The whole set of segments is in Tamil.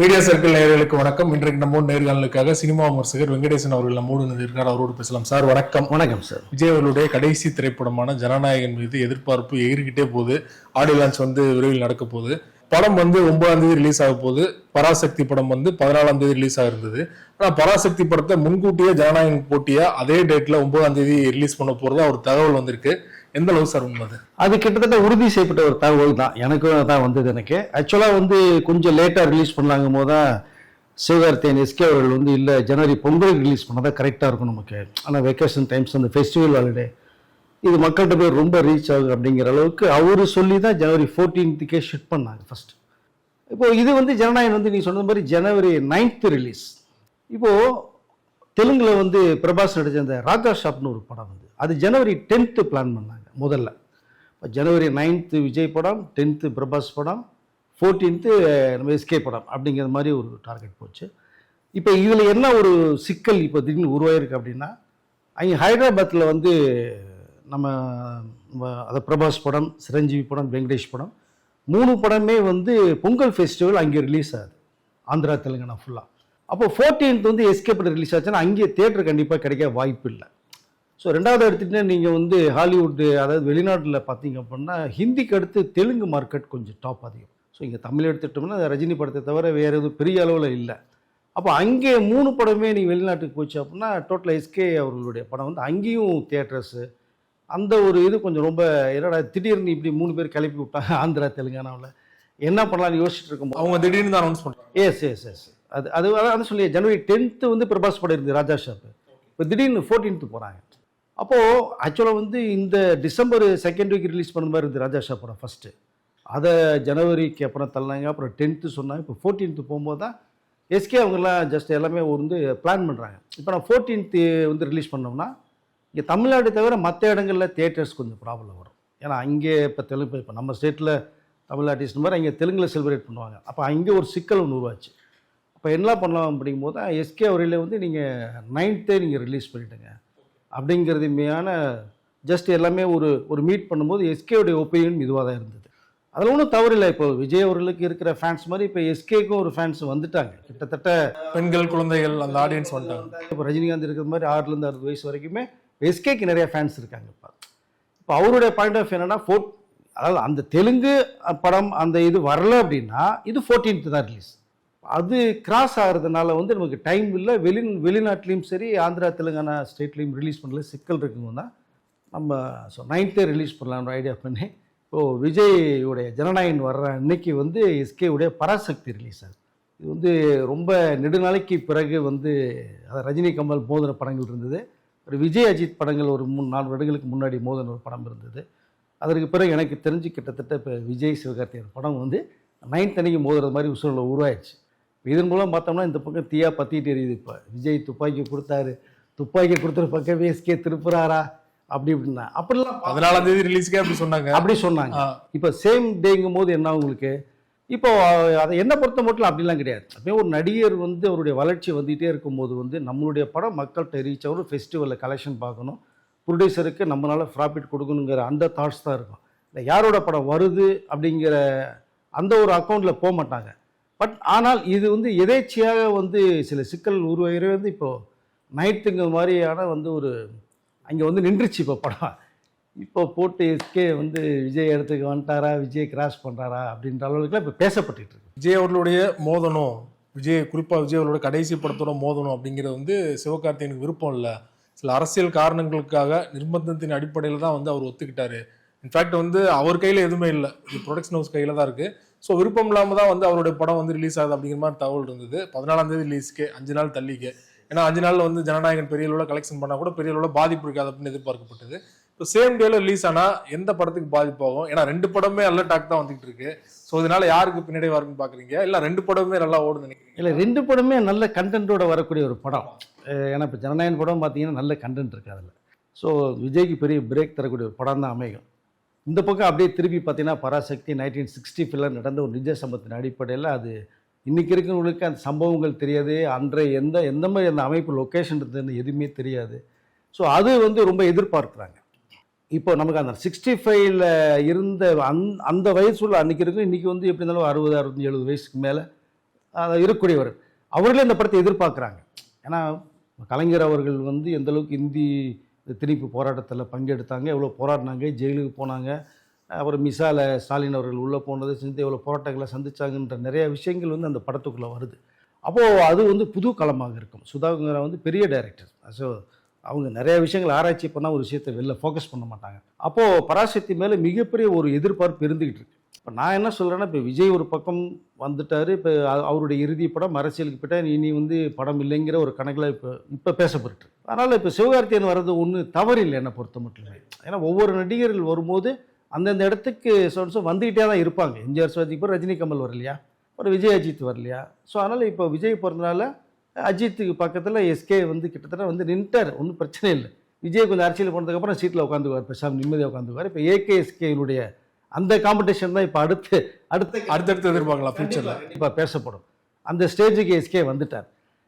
மீடியா சர்க்கிள் நேயர்களுக்கு வணக்கம். இன்றைக்கு நம்ம நேர்காணலுக்காக சினிமா விமர்சகர் வெங்கடேசன் அவர்கள் நம்மோடு இருக்கார். அவரோடு பேசலாம். சார் வணக்கம். வணக்கம் சார். விஜய் அவர்களுடைய கடைசி திரைப்படமான ஜனநாயகன் மீது எதிர்பார்ப்பு எகிரிக்கிட்டே போகுது. ஆடியோ லான்ச் விரைவில் நடக்க போகுது. படம் 9ஆம் தேதி ரிலீஸ் ஆக போகுது. பராசக்தி படம் 14ஆம் தேதி ரிலீஸ் ஆகிருந்தது. ஆனா பராசக்தி படத்தை முன்கூட்டியே ஜனநாயகன் போட்டியா அதே டேட்ல 9ஆம் தேதி ரிலீஸ் பண்ண போறதா ஒரு தகவல் வந்திருக்கு. எந்த அளவு சார் உண்மை? அது கிட்டத்தட்ட உறுதி செய்யப்பட்ட ஒரு தகவல் தான். எனக்கும் தான் வந்தது. எனக்கு ஆக்சுவலாக கொஞ்சம் லேட்டாக ரிலீஸ் பண்ணாங்க போது தான் சிவகார்த்தியன் எஸ்கே அவர்கள் இல்லை ஜனவரி பொங்கலுக்கு ரிலீஸ் பண்ணால் கரெக்டாக இருக்கும் நமக்கு. ஆனால் வெக்கேஷன் டைம்ஸ் அந்த ஃபெஸ்டிவல் ஹாலிடே இது மக்கள்கிட்ட போய் ரொம்ப ரீச் ஆகும் அப்படிங்கிற அளவுக்கு அவர் சொல்லி தான் ஜனவரி 14th ஷிஃப்ட் பண்ணாங்க ஃபர்ஸ்ட். இப்போது இது ஜனநாயகன் நீ சொன்ன மாதிரி ஜனவரி 9th ரிலீஸ். இப்போது தெலுங்கில் பிரபாஸ் நடிச்ச அந்த ராஜா ஷாப்னு ஒரு படம் அது ஜனவரி 10th பிளான் பண்ணாங்க முதல்ல. இப்போ ஜனவரி 9th விஜய் படம், 10th பிரபாஸ் படம், 14th நம்ம எஸ்கே படம் அப்படிங்கிற மாதிரி ஒரு டார்கெட் போச்சு. இப்போ இதில் என்ன ஒரு சிக்கல் இப்போ திடீர்னு உருவாயிருக்கு அப்படின்னா, அங்கே ஹைதராபாத்தில் நம்ம அதை பிரபாஸ் படம், சிரஞ்சீவி படம், வெங்கடேஷ் படம் 3 படமே பொங்கல் ஃபெஸ்டிவல் அங்கே ரிலீஸ் ஆகுது, ஆந்திரா தெலுங்கானா ஃபுல்லாக. அப்போ 14th எஸ்கே படம் ரிலீஸ் ஆச்சுன்னா அங்கே தியேட்டர் கண்டிப்பாக கிடைக்க வாய்ப்பு இல்லை. ஸோ ரெண்டாவது எடுத்துகிட்டு நீங்கள் ஹாலிவுட்டு, அதாவது வெளிநாட்டில் பார்த்தீங்க அப்படின்னா ஹிந்திக்கு அடுத்து தெலுங்கு மார்க்கெட் கொஞ்சம் டாப் அதிகம். ஸோ இங்கே தமிழ் எடுத்துட்டோம்னா ரஜினி படத்தை தவிர வேறு எதுவும் பெரிய அளவில் இல்லை. அப்போ அங்கே 3 படமே நீங்கள் வெளிநாட்டுக்கு போச்சு அப்படின்னா டோட்டலாக எஸ்கே அவர்களுடைய படம் அங்கேயும் தியேட்டர்ஸு அந்த ஒரு இது கொஞ்சம் ரொம்ப என்னடா திடீர்னு இப்படி 3 பேர் கிளப்பி விட்டாங்க ஆந்திரா தெலுங்கானாவில், என்ன பண்ணலாம்னு யோசிச்சுட்டு இருக்கும்போது அவங்க திடீர்னு தான் அனௌன்ஸ் பண்ணுறாங்க. எஸ் அது சொல்லி ஜனவரி 10th பிரபாஸ் படம் இருக்குது ராஜா ஷாப். இப்போ திடீர்னு 14th போகிறாங்க. அப்போது ஆக்சுவலாக இந்த டிசம்பர் 2nd வீக் ரிலீஸ் பண்ண மாதிரி இருக்குது ராஜா ஷா படம் ஃபஸ்ட்டு. அதை ஜனவரிக்கு அப்புறம் தள்ளினாங்க. அப்புறம் 10th சொன்னாங்க. இப்போ 14th போகும்போது தான் எஸ்கே அவங்கெல்லாம் ஜஸ்ட் எல்லாமே பிளான் பண்ணுறாங்க. இப்போ நான் 14th ரிலீஸ் பண்ணோம்னா இங்கே தமிழ்நாடு தவிர மற்ற இடங்களில் தியேட்டர்ஸ் கொஞ்சம் ப்ராப்ளம் வரும். ஏன்னா அங்கே இப்போ தெலுங்கு, இப்போ நம்ம ஸ்டேட்டில் தமிழ் ஆர்டிஸ்ட் மாதிரி அங்கே தெலுங்கில் செலிப்ரேட் பண்ணுவாங்க. அப்போ அங்கே ஒரு சிக்கல் ஒன்று உருவாச்சு. அப்போ என்ன பண்ணலாம் அப்படிங்கும்போது தான் எஸ்கே அவர்களே நீங்கள் 9th நீங்கள் ரிலீஸ் பண்ணிவிடுங்க அப்படிங்கிறது மெயினான ஜஸ்ட் எல்லாமே ஒரு மீட் பண்ணும்போது எஸ்கேவுடைய ஒப்பீனியன் இதுவாக தான் இருந்தது. அதில் ஒன்றும் தவறில்லை. இப்போ விஜய் அவர்களுக்கு இருக்கிற ஃபேன்ஸ் மாதிரி இப்போ எஸ்கேக்கும் ஒரு ஃபேன்ஸ் வந்துட்டாங்க. கிட்டத்தட்ட பெண்கள், குழந்தைகள் அந்த ஆடியன்ஸ் வந்துட்டாங்க. இப்போ ரஜினிகாந்த் இருக்கிற மாதிரி 6லேருந்து 60 வயசு வரைக்குமே எஸ்கேக்கு நிறைய ஃபேன்ஸ் இருக்காங்க. இப்போ அவருடைய பாயிண்ட் ஆஃப் என்னன்னா அதாவது அந்த தெலுங்கு படம் அந்த இது வரல அப்படின்னா இது 14th தான் ரிலீஸ். அது கிராஸ் ஆகிறதுனால நமக்கு டைம் இல்லை. வெளிநாட்டிலையும் சரி ஆந்திரா தெலுங்கானா ஸ்டேட்லேயும் ரிலீஸ் பண்ணல சிக்கல் இருக்குங்க தான் நம்ம 9th ரிலீஸ் பண்ணலான்ற ஐடியா பண்ணி இப்போது விஜயோடைய ஜனநாயகன் வர்ற அன்னைக்கு எஸ்கேவுடைய பராசக்தி ரிலீஸ் ஆகுது. இது ரொம்ப நெடுநாளைக்கு பிறகு அதை ரஜினி கமல் மோதின படங்கள் இருந்தது. ஒரு விஜய் அஜித் படங்கள் ஒரு 3-4 வருடங்களுக்கு முன்னாடி மோதின ஒரு படம் இருந்தது. அதற்கு பிறகு எனக்கு தெரிஞ்சு கிட்டத்தட்ட இப்போ விஜய் சிவகார்த்தியன் படம் 9th அன்னைக்கு மோதுறது மாதிரி சூழலை உருவாயிடுச்சு. இதன் மூலம் பார்த்தோம்னா இந்த பக்கம் தீயா பற்றிட்டு எரியுது. இப்போ விஜய் துப்பாக்கி கொடுத்துற பக்கமே எஸ்கே திருப்புறாரா அப்படி இப்படின்னா அப்படிலாம் 14ஆம் தேதி ரிலீஸ்க்கே அப்படி சொன்னாங்க. இப்போ சேம் டேங்கும் போது என்ன உங்களுக்கு இப்போ அதை என்ன பொறுத்த மட்டும் அப்படிலாம் கிடையாது. அப்படியே ஒரு நடிகர் அவருடைய வளர்ச்சி வந்துகிட்டே இருக்கும்போது நம்மளுடைய படம் மக்கள்கிட்ட ரீச் ஆகும், ஃபெஸ்டிவலில் கலெக்ஷன் பார்க்கணும், ப்ரொடியூசருக்கு நம்மளால் ப்ராஃபிட் கொடுக்கணுங்கிற அந்த தாட்ஸ் தான் இருக்கும். இல்லை யாரோட படம் வருது அப்படிங்கிற அந்த ஒரு அக்கௌண்ட்டில் போக மாட்டாங்க. பட் ஆனால் இது எதேச்சியாக சில சிக்கல் உருவாகிறது. இப்போது நைட்டுங்க மாதிரியான ஒரு அங்கே நின்றுச்சு இப்போ படம். இப்போ போட்டு எஸ்கே விஜய் இடத்துக்கு வந்துட்டாரா, விஜய் கிராஸ் பண்ணுறாரா அப்படின்ற அளவுக்குலாம் இப்போ பேசப்பட்டு இருக்கு. விஜய் அவர்களுடைய மோதனம், குறிப்பாக விஜய் அவர்களோட கடைசி படத்தோட மோதனம் அப்படிங்கிறது சிவகார்த்தியனுக்கு விருப்பம் இல்லை. சில அரசியல் காரணங்களுக்காக நிர்பந்தத்தின் அடிப்படையில் தான் அவர் ஒத்துக்கிட்டாரு. இன்ஃபேக்ட் அவர் கையில் எதுவுமே இல்லை, இது ப்ரொடக்ஷன் ஹவுஸ் கையில் தான் இருக்குது. ஸோ விருப்பம் இல்லாமல் தான் அவருடைய படம் ரிலீஸ் ஆகுது அப்படிங்கிற மாதிரி தகவல் இருந்தது. 14ஆம் தேதி ரிலீஸ்க்கு 5 நாள் தள்ளிக்கு. ஏன்னா 5 நாள் ஜனநாயகன் பெரிய அளவில் கலெக்ஷன் பண்ணால் கூட பெரிய அளவில் பாதிப்பு இருக்காது அப்படின்னு எதிர்பார்க்கப்பட்டது. இப்போ சேம் டேல ரிலீஸ் ஆனால் எந்த படத்துக்கு பாதிப்பாகும்? ஏன்னா 2 படமே நல்ல டாக் தான் வந்துட்டு இருக்கு. ஸோ இதனால யாருக்கு பின்னாடி வரும்னு பார்க்குறீங்க? இல்லை 2 படமே நல்லா ஓடுன்னு நினைக்கிறீங்க? இல்லை 2 படமே நல்ல கண்டென்ட்டோட வரக்கூடிய ஒரு படம். ஏன்னா இப்போ ஜனநாயகன் படம் பார்த்தீங்கன்னா நல்ல கண்டென்ட் இருக்குது அதில். ஸோ விஜய்க்கு பெரிய பிரேக் தரக்கூடிய ஒரு படம் தான் அமையும். இந்த பக்கம் அப்படியே திருப்பி பார்த்தீங்கன்னா பராசக்தி 1965 நடந்த ஒரு நிஜ சம்பவத்தின் அடிப்படையில் அது இன்றைக்கி இருக்கிறவங்களுக்கு அந்த சம்பவங்கள் தெரியாது, அன்றைய எந்த மாதிரி அந்த அமைப்பு லொக்கேஷன் இருந்ததுன்னு எதுவுமே தெரியாது. ஸோ அது ரொம்ப எதிர்பார்க்குறாங்க. இப்போ நமக்கு அந்த 65ல் இருந்த அந்த வயசுள்ள அன்றைக்கி இருக்கு, இன்றைக்கி எப்படி இருந்தாலும் 60, 65, 70 வயசுக்கு மேலே இருக்கக்கூடியவர், அவர்களே இந்த படத்தை எதிர்பார்க்குறாங்க. ஏன்னா கலைஞர் அவர்கள் வந்து எந்த அளவுக்கு இந்தி திணிப்பு போராட்டத்தில் பங்கெடுத்தாங்க, எவ்வளோ போராடினாங்க, ஜெயிலுக்கு போனாங்க, அப்புறம் மிசால ஸ்டாலின் அவர்கள் உள்ளே போனது சேர்ந்து எவ்வளோ போராட்டங்களை சந்திச்சாங்கன்ற நிறைய விஷயங்கள் வந்து அந்த படத்துக்குள்ளே வருது. அப்போது அது வந்து புது களமாக இருக்கும். சுதாகர் வந்து பெரிய டைரக்டர், ஸோ அவங்க நிறைய விஷயங்கள் ஆராய்ச்சி பண்ணால் ஒரு விஷயத்தை வெளில ஃபோக்கஸ் பண்ண மாட்டாங்க. அப்போது பராசக்தி மேலே மிகப்பெரிய ஒரு எதிர்பார்ப்பு இருந்துக்கிட்டு இருக்கு. இப்போ நான் என்ன சொல்கிறேன்னா, இப்போ விஜய் ஒரு பக்கம் வந்துட்டார், இப்போ அவருடைய இறுதி படம் அரசியலுக்கு போயிட்டா இனி வந்து படம் இல்லைங்கிற ஒரு கணக்கில் இப்போ பேசப்பட்டு. அதனால் இப்போ சிவகார்த்திகேயன் வர்றது ஒன்றும் தவறு இல்லை என்னை பொறுத்த மட்டும். ஏன்னா ஒவ்வொரு நடிகர்கள் வரும்போது அந்தந்த இடத்துக்கு வந்துக்கிட்டே தான் இருப்பாங்க. எம்ஜிஆர் சிவாஜிக்கு இப்போ ரஜினி கமல் வரலையா, ஒரு விஜய் அஜித் வரலையா. ஸோ அதனால் இப்போ விஜய் பிறந்தனால அஜித்துக்கு பக்கத்தில் எஸ்கே வந்து கிட்டத்தட்ட வந்து நின்ட்டார், ஒன்றும் பிரச்சனை இல்லை. விஜய் கொஞ்சம் அரசியல் போனதுக்கப்புறம் சீட்டில் உட்காந்துக்குவார், பேசாமல் நிம்மதியாக உட்காந்துக்குவார். இப்போ ஏகேஎஸ்கேனுடைய அந்த காம்படிஷன் தான் இப்போ அடுத்தடுத்து எதிர்பார்க்கலாம் ஃபியூச்சரில் இப்போ பேசப்படும். அந்த ஸ்டேஜுக்கு எஸ்கே வந்துட்டார்.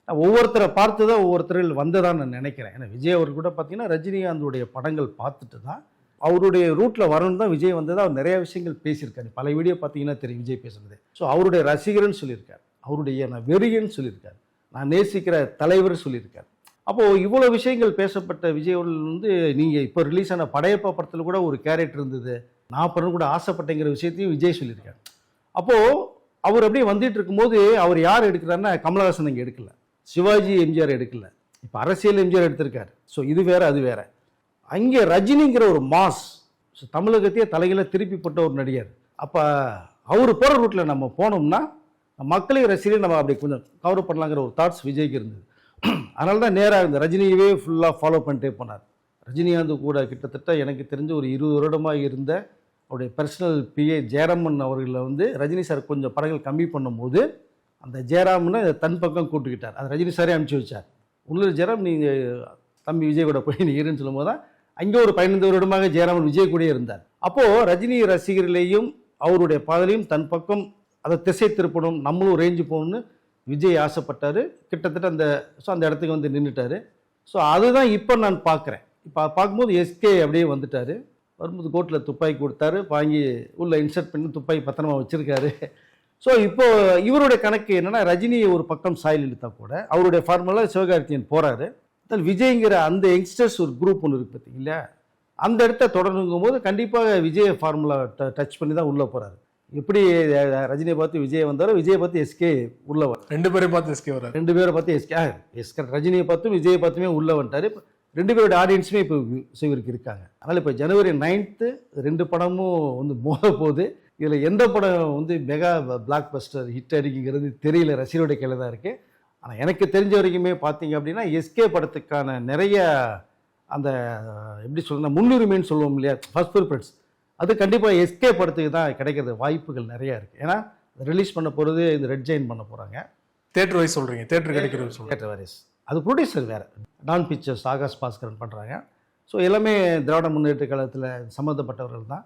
ஒவ்வொருத்தரை பார்த்து தான் ஒவ்வொருத்தர்கள் வந்ததான்னு நான் நினைக்கிறேன். ஏன்னா விஜய் அவர் கூட பார்த்தீங்கன்னா ரஜினிகாந்துடைய படங்கள் பார்த்துட்டு தான் அவருடைய ரூட்டில் வரணும் தான் விஜய் வந்தது. அவர் நிறைய விஷயங்கள் பேசியிருக்காரு, பல வீடியோ பார்த்தீங்கன்னா தெரியும் விஜய் பேசுறது. ஸோ அவருடைய ரசிகர்னு சொல்லியிருக்கார், அவருடைய நான் வெறியன்னு சொல்லியிருக்காரு, நான் நேசிக்கிற தலைவர் சொல்லியிருக்காரு. அப்போது இவ்வளோ விஷயங்கள் பேசப்பட்ட விஜய் அவர்கள் வந்து நீங்கள் இப்போ ரிலீஸ் ஆன படையப்பா படத்தில் கூட ஒரு கேரக்டர் இருந்தது, நான் பிறகு கூட ஆசைப்பட்டேங்கிற விஷயத்தையும் விஜய் சொல்லியிருக்காரு. அப்போது அவர் அப்படியே வந்துட்டு இருக்கும்போது அவர் யார் எடுக்கிறாருன்னா கமலஹாசன் இங்கே எடுக்கல, சிவாஜி எம்ஜிஆர் எடுக்கல, இப்போ அரசியல் எம்ஜிஆர் எடுத்திருக்காரு. ஸோ இது வேற அது வேற. அங்கே ரஜினிங்கிற ஒரு மாஸ் தமிழகத்தையே தலைகளை திருப்பி போட்ட ஒரு நடிகர். அப்போ அவர் போகிற ரூட்டில் நம்ம போனோம்னா மக்களையும் ரசிகரையும் நம்ம அப்படி கொஞ்சம் கவர் பண்ணலாங்கிற ஒரு தாட்ஸ் விஜய்க்கு இருந்தது. அதனால தான் நேராக இந்த ரஜினியவே ஃபுல்லாக ஃபாலோ பண்ணிட்டே போனார். ரஜினிகாந்த் கூட கிட்டத்தட்ட எனக்கு தெரிஞ்ச ஒரு 20 வருடமாக இருந்த அவருடைய பர்சனல் பிஏ ஜெயராமன் அவர்களை வந்து ரஜினி சார் கொஞ்சம் படங்கள் கம்மி பண்ணும்போது அந்த ஜெயராமனை தன் பக்கம் கூட்டுக்கிட்டார். அது ரஜினி சாரே அனுப்பிச்சி வச்சார். உள்ள ஜெயராம் நீங்கள் தம்பி விஜய் கூட போய் நீ இருன்னு சொல்லும்போது தான் அங்கே ஒரு 15 வருடமாக ஜெயராமன் விஜய் கூட இருந்தார். அப்போது ரஜினி ரசிகர்களையும் அவருடைய பாதையிலையும் தன் பக்கம் அதை திசை திருப்பணும், நம்மளும் ரேஞ்சு போகணும்னு விஜய் ஆசைப்பட்டார். கிட்டத்தட்ட அந்த இடத்துக்கு வந்து நின்றுட்டார். ஸோ அதுதான் இப்போ நான் பார்க்குறேன். இப்போ பார்க்கும்போது எஸ்கே அப்படியே வந்துட்டார். வரும்போது கோர்ட்டில் துப்பாக்கி கொடுத்தாரு, வாங்கி உள்ள இன்சர்ட் பண்ணி துப்பாக்கி பத்திரமா வச்சுருக்காரு. ஸோ இப்போது இவருடைய கணக்கு என்னென்னா, ரஜினியை ஒரு பக்கம் சாயல் இழுத்தா கூட அவருடைய ஃபார்முலா சிவகார்த்திகேயன் போகிறாரு. விஜய்ங்கிற அந்த யங்ஸ்டர்ஸ் ஒரு குரூப் ஒன்று இருக்குது பார்த்தீங்களா, அந்த இடத்த தொடருங்கும் போது கண்டிப்பாக விஜய் ஃபார்முலா டச் பண்ணி தான் உள்ளே போகிறாரு. எப்படி ரஜினியை பார்த்து விஜய் வந்தாரோ, விஜயை பார்த்து எஸ்கே உள்ள வர, ரெண்டு பேரை பார்த்து எஸ்கே வர, ரெண்டு பேரை பார்த்து எஸ்கே ரஜினியை பார்த்தும் விஜயை பார்த்துமே உள்ள வந்துட்டார். இப்போ ரெண்டு பேரோட ஆடியன்ஸுமே இப்போ சிவருக்கு இருக்காங்க. அதனால் இப்போ ஜனவரி 9 2 படமும் வந்து மோத போகுது. இதில் எந்த படம் வந்து மெகா பிளாக் பஸ்டர் ஹிட் அடிக்குங்கிறது தெரியல, ரசிகருடைய கையில் தான் இருக்குது. ஆனால் எனக்கு தெரிஞ்ச வரைக்குமே பார்த்தீங்க அப்படின்னா எஸ்கே படத்துக்கான நிறைய அந்த எப்படி சொல்லணும் முன்னுரிமைன்னு சொல்லுவோம் இல்லையா, ஃபர்ஸ்ட் ப்ரிஃபரன்ஸ், அது கண்டிப்பாக எஸ்கே படத்துக்கு தான் கிடைக்கிறது வாய்ப்புகள் நிறையா இருக்குது. ஏன்னா ரிலீஸ் பண்ண போகிறது இந்த ரெட் ஜெயின் பண்ண போகிறாங்க. தேட்டர் வைஸ் சொல்கிறீங்க, தேட்டர் கிடைக்கிறது தேட்டர் வைஸ். அது ப்ரொடியூசர் வேறு, டான் பிக்சர்ஸ் ஆகாஷ் பாஸ்கரன் பண்ணுறாங்க. ஸோ எல்லாமே திராவிட முன்னேற்ற கழகத்தில் சம்மந்தப்பட்டவர்கள் தான்.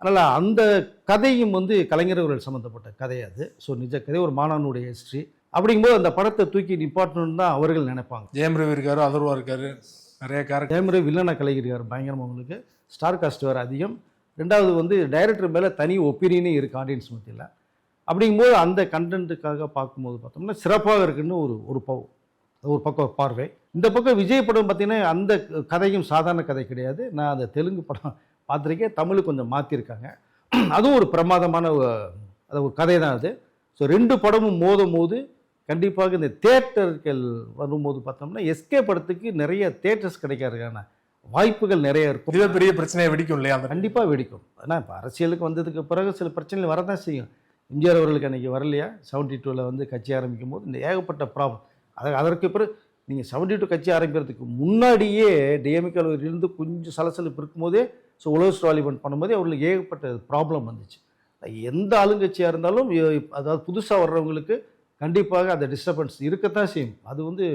அதனால் அந்த கதையும் வந்து கலைஞர்கள் சம்மந்தப்பட்ட கதை அது. ஸோ நிஜ கதை, ஒரு மாணவனுடைய ஹிஸ்ட்ரி. அப்படிங்கும்போது அந்த படத்தை தூக்கி நிப்பாட்டணும்னு தான் அவர்கள் நினைப்பாங்க. ஜெயம் ரவி இருக்காரு, அதர்வா இருக்காரு, நிறைய கேரக்டர். ஜெயம் ரவி வில்லனா கலைஞர் பயங்கரமாக, அவங்களுக்கு ஸ்டார் காஸ்ட் வேறு அதிகம். ரெண்டாவது வந்து டைரக்டர் மேலே தனி ஒப்பீனியனே இருக்குது ஆடியன்ஸ் மத்தியில். அப்படிங்கும்போது அந்த கண்டென்ட்டுக்காக பார்க்கும்போது பார்த்தோம்னா சிறப்பாக இருக்குன்னு ஒரு பக்கம் பார்வை. இந்த பக்கம் விஜய் படம் பார்த்தீங்கன்னா அந்த கதையும் சாதாரண கதை கிடையாது. நான் அந்த தெலுங்கு படம் பார்த்துருக்கேன், தமிழுக்கு கொஞ்சம் மாற்றிருக்காங்க. அதுவும் ஒரு பிரமாதமான ஒரு கதை தான் அது. ஸோ 2 படமும் மோதும் போது கண்டிப்பாக இந்த தேட்டர்கள் வரும்போது பார்த்தோம்னா எஸ்கே படத்துக்கு நிறைய தேட்டர்ஸ் கிடைக்கிறதுக்கான வாய்ப்புகள் நிறைய இருக்கும். இதுவே பெரிய பிரச்சனையை வெடிக்கும் இல்லையா? அந்த கண்டிப்பாக வெடிக்கும். ஆனால் இப்போ அரசியலுக்கு வந்ததுக்கு பிறகு சில பிரச்சனைகள் வரதான் செய்யும். எம்ஜிஆர் அவர்களுக்கு அன்றைக்கி வரலையா, 72 வந்து கட்சி ஆரம்பிக்கும் போது இந்த ஏகப்பட்ட ப்ராப்ளம். அதற்கு பிறகு நீங்கள் 72 கட்சி ஆரம்பிக்கிறதுக்கு முன்னாடியே டிஎம்கேல இருந்து கொஞ்சம் சலசலப்பு இருக்கும்போதே உலக வாலிபன் பண்ணும்போதே அவர்களுக்கு ஏகப்பட்ட ப்ராப்ளம் வந்துச்சு. எந்த ஆளுங்கட்சியாக இருந்தாலும் அதாவது புதுசாக வர்றவங்களுக்கு கண்டிப்பாக அந்த டிஸ்டர்பன்ஸ் இருக்கத்தான் செய்யும். அது வந்து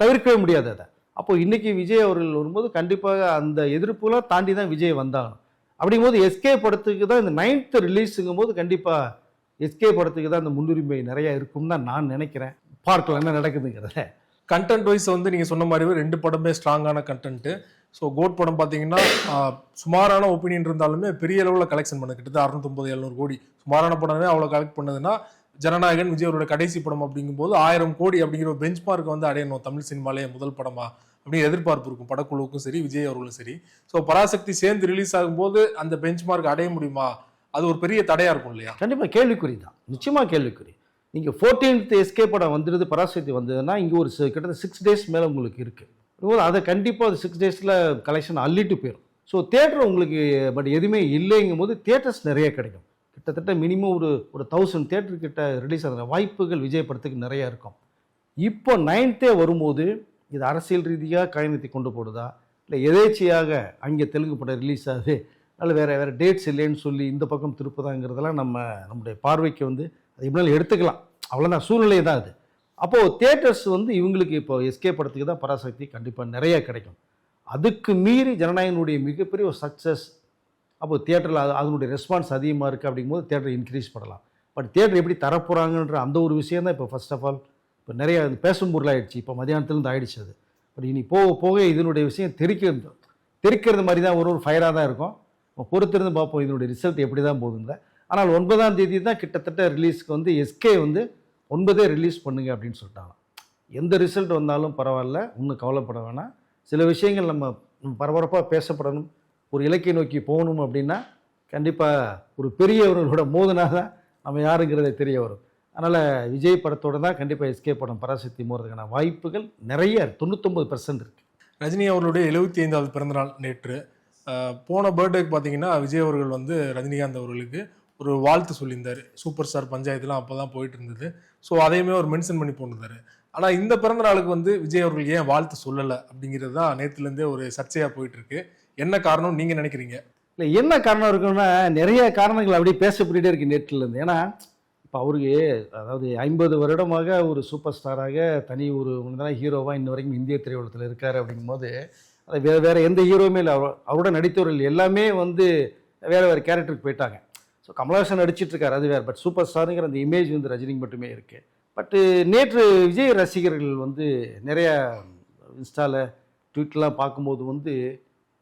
தவிர்க்கவே முடியாது அதை. அப்போது இன்றைக்கி விஜய் அவர்கள் வரும்போது கண்டிப்பாக அந்த எதிர்ப்புலாம் தாண்டி தான் விஜய் வந்தாங்க. அப்படிங்கும்போது எஸ்கே படத்துக்கு தான் இந்த 9th ரிலீஸுங்கும் போது கண்டிப்பாக எஸ்கே படத்துக்கு தான் அந்த முன்னுரிமை நிறையா இருக்கும்னு தான் நான் நினைக்கிறேன். பார்க்கலாம் என்ன நடக்குதுங்கிறத. கண்டென்ட் வைஸ் வந்து நீங்கள் சொன்ன மாதிரி 2 படமே ஸ்ட்ராங்கான கண்டென்ட்டு. ஸோ கோட் படம் பார்த்தீங்கன்னா சுமாரான ஒப்பீனியன் இருந்தாலுமே பெரிய அளவில் கலெக்ஷன் பண்ணது, கிட்டத்தட்ட 650-700 கோடி. சுமாரான படமே அவ்வளோ கலெக்ட் பண்ணதுன்னா ஜனநாயகன் விஜய் அவரோட கடைசி படம் அப்படிங்கும்போது 1000 கோடி அப்படிங்கிற ஒரு பெஞ்ச் மார்க் வந்து அடையணும் தமிழ் சினிமாலே முதல் படமா அப்படின்னு எதிர்பார்ப்பு இருக்கும் படக்குழுவுக்கும் சரி விஜய் அவர்களும் சரி. ஸோ பராசக்தி சேர்ந்து ரிலீஸ் ஆகும்போது அந்த பெஞ்ச் மார்க் அடைய முடியுமா, அது ஒரு பெரிய தடையா இருக்கும் இல்லையா? கண்டிப்பாக கேள்விக்குறி தான், நிச்சயமாக கேள்விக்குறி. நீங்கள் 14th எஸ்கே படம் வந்துடுது, பராசக்தி வந்ததுன்னா இங்கே ஒரு கிட்டத்தட்ட 6 days மேலே உங்களுக்கு இருக்குது. அதை கண்டிப்பாக அது 6 daysல கலெக்ஷன் அள்ளிட்டு போயிடும். ஸோ தேட்டர் உங்களுக்கு பட் எதுவுமே இல்லைங்கும் போது தேட்டர்ஸ் நிறைய கிடைக்கும். கிட்டத்தட்ட மினிமம் ஒரு 1000 தேட்டர் கிட்ட ரிலீஸ் ஆகிற வாய்ப்புகள் விஜய் படத்துக்கு நிறையா இருக்கும். இப்போ 9th வரும்போது இது அரசியல் ரீதியாக காயனத்தை கொண்டு போடுதா, இல்லை எதேச்சையாக அங்கே தெலுங்கு படம் ரிலீஸ் ஆகுது, அதனால் வேறு டேட்ஸ் இல்லைன்னு சொல்லி இந்த பக்கம் திருப்பதாங்கிறதெல்லாம் நம்முடைய பார்வைக்கு வந்து அது எப்படினாலும் எடுத்துக்கலாம். அவ்வளோதான், சூழ்நிலை தான் அது. அப்போது தேட்டர்ஸ் வந்து இவங்களுக்கு இப்போ எஸ்கே படத்துக்கு தான் பராசக்தி கண்டிப்பாக நிறைய கிடைக்கும். அதுக்கு மீறி ஜனநாயகனுடைய மிகப்பெரிய ஒரு சக்ஸஸ். அப்போது தியேட்டரில் அதனுடைய ரெஸ்பான்ஸ் அதிகமாக இருக்குது அப்படிங்கும்போது தேட்டர் இன்க்ரீஸ் பண்ணலாம். பட் தேட்டர் எப்படி தரப்போகிறாங்கன்ற அந்த ஒரு விஷயம் தான் இப்போ ஃபர்ஸ்ட் ஆஃப் ஆல் இப்போ நிறைய பேசும் பொருள் ஆகிடுச்சு. இப்போ மதியானத்துலேருந்து ஆகிடுச்சு அது. பட் இனி போக போக இதனுடைய விஷயம் தெரிக்கிறது மாதிரி தான் ஒரு ஃபயராக தான் இருக்கும். பொறுத்திருந்து பார்ப்போம் இதனுடைய ரிசல்ட் எப்படி தான் போகுதுங்க. ஆனால் 9ஆம் தேதி தான் கிட்டத்தட்ட ரிலீஸ்க்கு வந்து எஸ்கே வந்து 9 ரிலீஸ் பண்ணுங்க அப்படின்னு சொல்லிட்டாங்க. எந்த ரிசல்ட் வந்தாலும் பரவாயில்ல, இன்னும் கவலைப்பட வேணாம். சில விஷயங்கள் நம்ம பரபரப்பாக பேசப்படணும், ஒரு இலக்கை நோக்கி போகணும் அப்படின்னா கண்டிப்பாக ஒரு பெரியவர்களோட மோதினா தான் நம்ம யாருங்கிறத தெரிய வரும். அதனால் விஜய் படத்தோடு தான் கண்டிப்பாக எஸ்கே படம் பராசக்தி போகிறதுக்கான வாய்ப்புகள் நிறைய 99% இருக்குது. ரஜினி அவர்களுடைய 75வது பிறந்தநாள் நேற்று. போன பர்த்டேக்கு பார்த்தீங்கன்னா விஜய் அவர்கள் வந்து ரஜினிகாந்த் அவர்களுக்கு ஒரு வாழ்த்து சொல்லியிருந்தார். சூப்பர் ஸ்டார் பஞ்சாயத்துலாம் அப்போ தான் போயிட்டு இருந்தது. ஸோ அதையுமே ஒரு மென்ஷன் பண்ணி போட்டிருந்தாரு. ஆனால் இந்த பிறந்த நாளுக்கு வந்து விஜய் அவர்கள் ஏன் வாழ்த்து சொல்லலை அப்படிங்கிறது தான் நேற்றுலேருந்தே ஒரு சர்ச்சையாக போயிட்டுருக்கு. என்ன காரணம் நீங்கள் நினைக்கிறீங்க? இல்லை, என்ன காரணம் இருக்குன்னா நிறைய காரணங்கள் அப்படியே பேசப்பட்டுகிட்டே இருக்குது நேற்றுலேருந்து. ஏன்னா இப்போ அவருக்கு அதாவது 50 வருடமாக ஒரு சூப்பர் ஸ்டாராக தனி ஒரு ஹீரோவாக இன்ன வரைக்கும் இந்திய திரையுலகத்தில் இருக்கார். அப்படிங்கும்போது அது வேறு எந்த ஹீரோவுமே இல்லை. அவரோட நடித்தவர்கள் எல்லாமே வந்து வேறு கேரக்டருக்கு போயிட்டாங்க. ஸோ கமலஹாசன் நடிச்சிட்ருக்காரு, அது வேறு. பட் சூப்பர் ஸ்டாருங்கிற அந்த இமேஜ் வந்து ரஜினிக்கு மட்டுமே இருக்குது. பட்டு நேற்று விஜய் ரசிகர்கள் வந்து நிறையா இன்ஸ்டாவில் ட்வீட்லாம் பார்க்கும்போது வந்து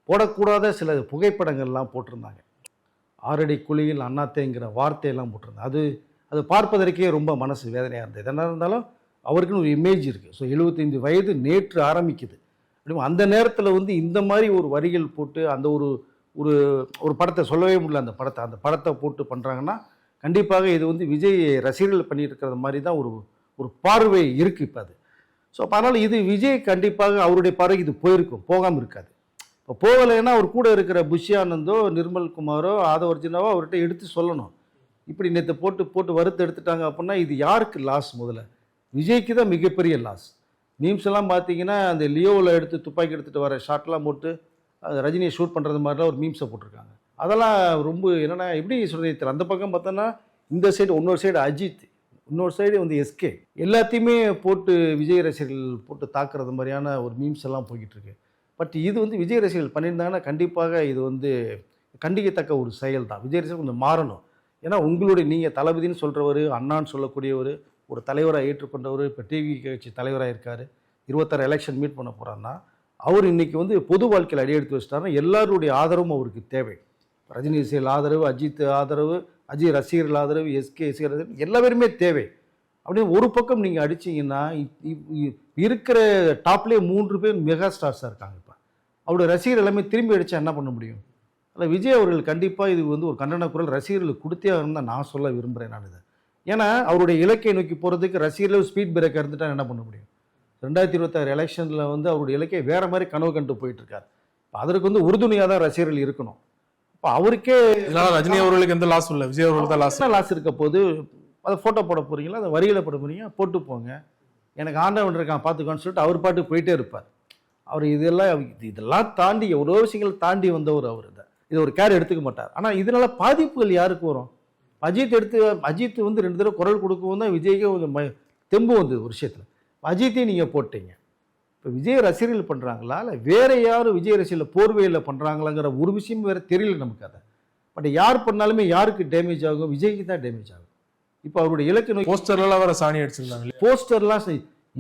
போடக்கூடாத சில புகைப்படங்கள்லாம் போட்டிருந்தாங்க. 6 அடி குழியில் அண்ணாத்தேங்கிற வார்த்தையெல்லாம் போட்டிருந்தாங்க. அது பார்ப்பதற்கே ரொம்ப மனசு வேதனையாக இருந்தது. எதனால் இருந்தாலும் அவருக்குன்னு ஒரு இமேஜ் இருக்குது. ஸோ 75 வயது நேற்று ஆரம்பிக்குது. அப்படியும் அந்த நேரத்தில் வந்து இந்த மாதிரி ஒரு வரிகள் போட்டு அந்த ஒரு ஒரு படத்தை சொல்லவே முடியல. அந்த படத்தை போட்டு பண்ணுறாங்கன்னா கண்டிப்பாக இது வந்து விஜய் ரசிகர்கள் பண்ணிட்டு இருக்கிறது மாதிரி தான் ஒரு பார்வை இருக்குது இப்போ அது. ஸோ அதனால் இது விஜய் கண்டிப்பாக அவருடைய பார்வைக்கு இது போயிருக்கும், போகாமல் இருக்காது. இப்போ போகலைன்னா அவர் கூட இருக்கிற புஷி ஆனந்தோ நிர்மல் குமாரோ ஆதவர்ஜினாவோ அவர்கிட்ட எடுத்து சொல்லணும். இப்படி நேற்று போட்டு வறுத்து எடுத்துட்டாங்க அப்படின்னா இது யாருக்கு லாஸ்? முதல்ல விஜய்க்கு தான் மிகப்பெரிய லாஸ். மீம்ஸ் எல்லாம் பார்த்தீங்கன்னா அந்த லியோவில் எடுத்து துப்பாக்கி எடுத்துகிட்டு வர ஷாட்லாம் போட்டு ரஜினியை ஷூட் பண்ணுறது மாதிரிலாம் ஒரு மீம்ஸை போட்டிருக்காங்க. அதெல்லாம் ரொம்ப என்னென்னா எப்படி சொல்கிறது தெரியல. அந்த பக்கம் பார்த்தோன்னா இந்த சைடு இன்னொரு சைடு அஜித், இன்னொரு சைடு வந்து எஸ்கே, எல்லாத்தையுமே போட்டு விஜய் ரசிகர்கள் போட்டு தாக்குறது மாதிரியான ஒரு மீம்ஸ் எல்லாம் போய்கிட்டு இருக்கு. பட் இது வந்து விஜய் ரசிகர்கள் பண்ணியிருந்தாங்கன்னா கண்டிப்பாக இது வந்து கண்டிக்கத்தக்க ஒரு செயல் தான். விஜய் ரசிகர்கள் கொஞ்சம் மாறணும். ஏன்னா உங்களுடைய நீங்கள் தளபதினு சொல்கிறவர், அண்ணான்னு சொல்லக்கூடியவர், ஒரு தலைவராக ஏற்றுக்கொண்டவர், இப்போ டிவி கட்சி தலைவராக இருக்கார், 26 எலெக்ஷன் மீட் பண்ண போகிறாருன்னா அவர் இன்றைக்கி வந்து பொது வாழ்க்கையில் அடியெடுத்து வச்சிட்டாருன்னா எல்லாருடைய ஆதரவும் அவருக்கு தேவை. ரஜினி ரசிகர்கள் ஆதரவு, அஜித் ஆதரவு, அஜித் ரசிகர்கள் ஆதரவு, எஸ்கே ரசிகர்கள் எல்லா பேருமே தேவை. அப்படின்னு ஒரு பக்கம் நீங்கள் அடிச்சிங்கன்னா இருக்கிற டாப்லேயே 3 பேர் மெகா ஸ்டார்ஸாக இருக்காங்க. இப்போ அவருடைய ரசிகர் எல்லாமே திரும்பி அடித்தா என்ன பண்ண முடியும்? அதில் விஜய் அவர்கள் கண்டிப்பாக இது வந்து ஒரு கண்டன குரல் ரசிகர்களுக்கு கொடுத்தே ஆகணும் தான் நான் சொல்ல விரும்புகிறேன் நான் இதை. ஏன்னா அவருடைய இலக்கை நோக்கி போகிறதுக்கு ரசிகர்கள் ஸ்பீட் பிரேக் இருந்துட்டா என்ன பண்ண முடியும்? 2026 எலெக்ஷனில் வந்து அவருடைய இலக்கை வேறு மாதிரி கனவு கண்டு போயிட்டுருக்கார். அதற்கு வந்து உறுதுணையாக தான் ரசிகர்கள் இருக்கணும். இப்போ அவருக்கே ரஜினி அவர்களுக்கு எந்த லாஸ் இல்லை, விஜய் அவர்களுக்கு தான் லாஸ் இருக்க போது அதை ஃபோட்டோ போட போகிறீங்களா, அதை வரிகளை போட போகிறீங்க, போட்டு போங்க, எனக்கு ஆண்டவன் இருக்கான் பார்த்துக்கோன்னு சொல்லிட்டு அவர் பாட்டு போயிட்டே இருப்பார். அவர் இதெல்லாம் தாண்டி எவ்வளோ விஷயங்கள் தாண்டி வந்தவர். அவர் இதை ஒரு கேர் எடுத்துக்க மாட்டார். ஆனால் இதனால் பாதிப்புகள் யாருக்கு வரும்? அஜித் வந்து 2 தடவை குரல் கொடுக்கவும் தான் விஜய்க்கே கொஞ்சம் தெம்பு வந்தது ஒரு விஷயத்தில். அஜித்தையும் நீங்கள் போட்டீங்க. இப்போ விஜய் ரசிகர்கள் பண்ணுறாங்களா இல்லை வேறு யாரும் விஜய் ரசிகர்கள் போர்வையில் பண்ணுறாங்களாங்கிற ஒரு விஷயம் வேறு தெரியல நமக்கு. அதை பட் யார் பண்ணாலுமே யாருக்கு டேமேஜ் ஆகும்? விஜய்க்கு தான் டேமேஜ் ஆகும். இப்போ அவருடைய இலக்கு நோக்கி போஸ்டர்லாம் வேறு சாணி அடிச்சிருந்தாங்க. போஸ்டர்லாம்